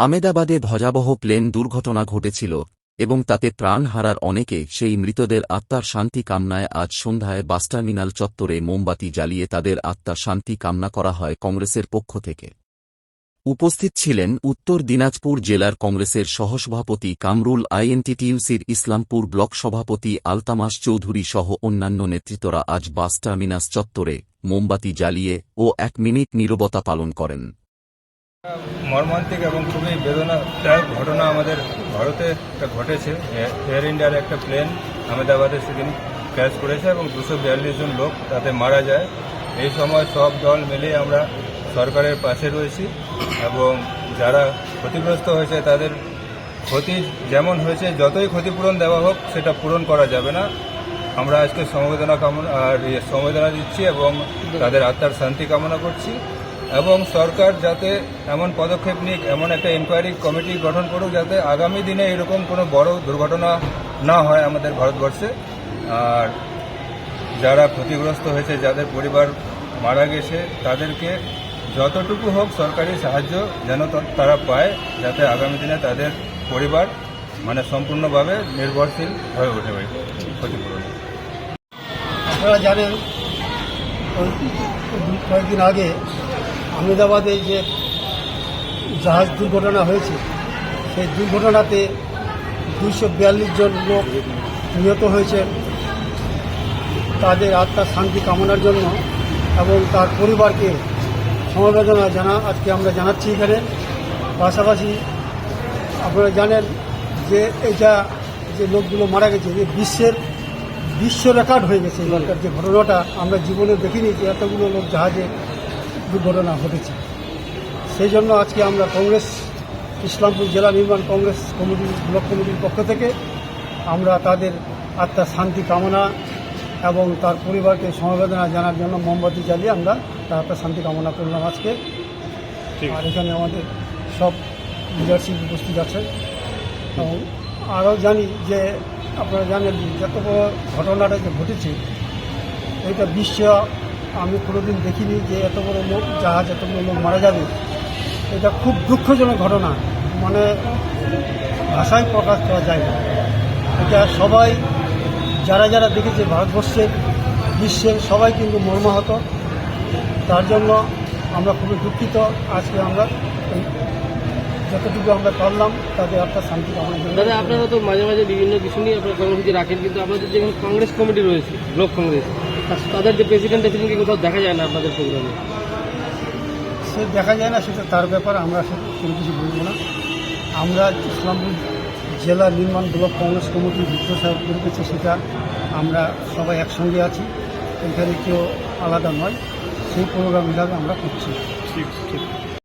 আমেদাবাদে ধ্বজাবহ plane দুর্ঘটনা ঘটেছিল এবং তাতে প্রাণ হারার অনেকে সেই মৃতদের আত্মার শান্তি কামনায় আজ সন্ধ্যায় বাস টার্মিনাল চত্বরে মোমবাতি জ্বালিয়ে তাদের আত্মার শান্তি কামনা করা হয় কংগ্রেসের পক্ষ থেকে। উপস্থিত ছিলেন উত্তর দিনাজপুর জেলার কংগ্রেসের সহসভাপতি কামরুল আইএনটিটিইউসির ইসলামপুর ব্লক সভাপতি আলতামাস চৌধুরী সহ অন্যান্য নেতৃত্বরা আজ বাস টার্মিনাস চত্বরে মোমবাতি জ্বালিয়ে ও 1 মিনিট নীরবতা পালন করেন। মর্মান্তিক এবং খুবই বেদনাদায়ক ঘটনা আমাদের ভারতে ঘটেছে। এয়ার ইন্ডিয়ার একটা প্লেন আহমেদাবাদে সেদিন ক্র্যাশ করেছে এবং 242 জন লোক তাতে মারা যায়। এই সময় সব দল মিলে আমরা সরকারের পাশে রয়েছি এবং যারা ক্ষতিগ্রস্ত হয়েছে তাদের ক্ষতি যেমন হয়েছে যতই ক্ষতিপূরণ দেওয়া হোক সেটা পূরণ করা যাবে না। আমরা আজকে সমবেদনা দিচ্ছি এবং তাদের আত্মার শান্তি কামনা করছি এবং সরকার যাতে এমন পদক্ষেপ নিক, এমন একটা ইনকোয়ারি কমিটি গঠন করুক যাতে আগামী দিনে এরকম কোনো বড় দুর্ঘটনা না হয় আমাদের ভারতবর্ষে। আর যারা ক্ষতিগ্রস্ত হয়েছে, যাদের পরিবার মারা গেছে, তাদেরকে যতটুকু হোক সরকারি সাহায্য যেন তারা পায়, যাতে আগামী দিনে তাদের পরিবার সম্পূর্ণভাবে নির্ভরশীল হয়ে ওঠে ক্ষতিপূরণ। আপনারা জানেন কয়েকদিন আগে আহমেদাবাদে যে জাহাজ দুর্ঘটনা হয়েছে, সেই দুর্ঘটনাতে 242 জন লোক নিহত হয়েছেন। তাদের আত্মার শান্তি কামনার জন্য এবং তার পরিবারকে সমবেদনা আজকে আমরা জানাচ্ছি এখানে। পাশাপাশি আপনারা জানেন যে এটা যে লোকগুলো মারা গেছে, যে বিশ্ব রেকর্ড হয়ে গেছে। এবারকার যে ঘটনাটা আমরা জীবনে দেখিনি যে এতগুলো লোক জাহাজে দুর্ঘটনা ঘটেছে। সেই জন্য আজকে আমরা কংগ্রেস ইসলামপুর জেলা নির্মাণ কংগ্রেস কমিটি ব্লক কমিটির পক্ষ থেকে আমরা তাদের আত্মার শান্তি কামনা এবং তার পরিবারকে সমবেদনা জানার জন্য মোমবাতি জ্বালিয়ে আমরা তার আত্মার শান্তি কামনা করলাম আজকে। আর এখানে আমাদের সব লিডারশিপ উপস্থিত আছে। এবং আরও জানি যে আপনারা জানেন যত বড় ঘটনাটা যে ঘটেছে, এটা আমি কোনোদিন দেখিনি যে এত বড় লোক জাহাজ এতগুলো লোক মারা যাবে। এটা খুব দুঃখজনক ঘটনা, ভাষায় প্রকাশ করা যায় না। এটা সবাই যারা দেখেছে ভারতবর্ষের, বিশ্বের সবাই কিন্তু মর্মাহত। তার জন্য আমরা খুবই দুঃখিত। আজকে আমরা যতটুকু আমরা পারলাম তাদের একটা শান্তি কামনা করি। দাদা, আপনারা তো মাঝে মাঝে বিভিন্ন কিছু নিয়ে আপনারা কর্মসূচি রাখেন, কিন্তু আপনাদের যে কংগ্রেস কমিটি রয়েছে, ব্লক কংগ্রেস, তাদের যে প্রেসিডেন্টকে কোথাও দেখা যায় না আপনাদের প্রোগ্রামে। সে দেখা যায় না, সেটা তার ব্যাপার, আমরা সে কোনো কিছু বলবো না। আমরা ইসলামপুর জেলা নির্মাণ ব্লক কংগ্রেস কমিটি ভিতর সাহেব করেছে, সেটা আমরা সবাই একসঙ্গে আছি, এখানে কেউ আলাদা নয়। সেই প্রোগ্রাম হিসাবে আমরা করছি। ঠিক।